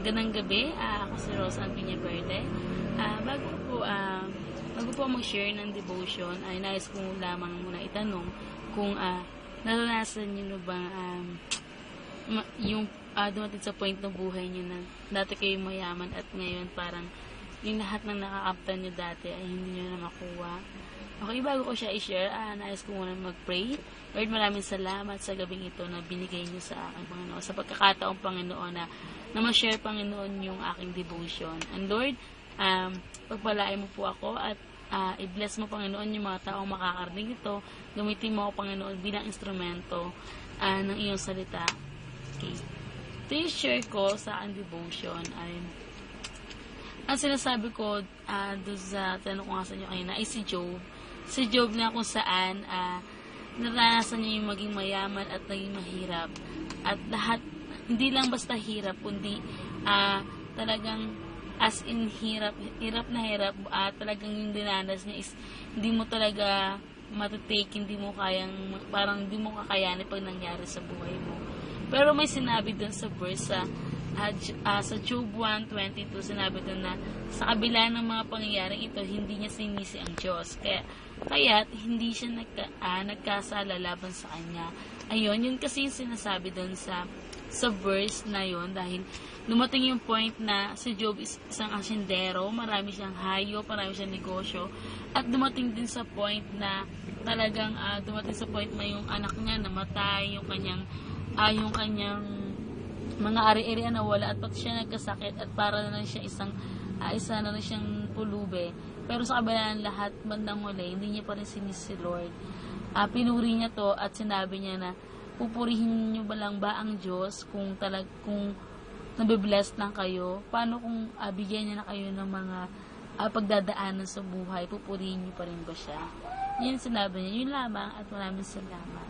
Magandang gabi, ako si Rosan Piñaverde. Bago po mag-share ng devotion, ay nais ko lamang muna itanong kung naranasan niyo na ba yung dumating sa point ng buhay niyo na dati kayo mayaman at ngayon parang yung lahat ng nakakamtan niyo dati ay hindi niyo na makuha. Okay, bago ko siya i-share, nais ko muna mag-pray. Lord, maraming salamat sa gabing ito na binigay niyo sa akin, Panginoon, sa pagkakataong, Panginoon, na ma-share, Panginoon, yung aking devotion. And Lord, pagpalain mo po ako at i-bless mo, Panginoon, yung mga taong makakarinig ito. Gamitin mo ako, Panginoon, bilang instrumento ng iyong salita. Okay. Ito yung share ko sa aking devotion ay ang sinasabi ko doon sa tanong ko nga sa inyo kanina ay si Job. Si Job na kung saan naranasan niya yung maging mayaman at naging mahirap. At lahat, hindi lang basta hirap, kundi talagang as in hirap na hirap, talagang yung dinanas niya is hindi mo talaga matitake, hindi mo kayang, parang hindi mo kakayanin pag nangyari sa buhay mo. Pero may sinabi dun sa verse sa Job 1:22, sinabi dun na sa kabila ng mga pangyayaring ito, hindi niya sinisi ang Diyos. Kaya't hindi siya nagkasala laban sa kanya. Ayun, yun kasi yung sinasabi dun sa verse na yun, dahil dumating yung point na si Job is isang asyendero, marami siyang hayop, marami siyang negosyo, at dumating din sa point na talagang yung anak niya namatay, yung kanyang mga ari-arian na wala, at pati siya nagkasakit at para na siya isa na rin siyang pulube. Pero sa kabila ng lahat, bandang huli, hindi niya pa rin sinisi si Lord. Pinuri niya to at sinabi niya na pupurihin niyo ba lang ba ang Diyos kung nabibless lang kayo? Paano kung bigyan niya na kayo ng mga pagdadaanan sa buhay, pupurihin niyo pa rin ba siya? Yun sinabi niya. Yun lamang at maraming salamat.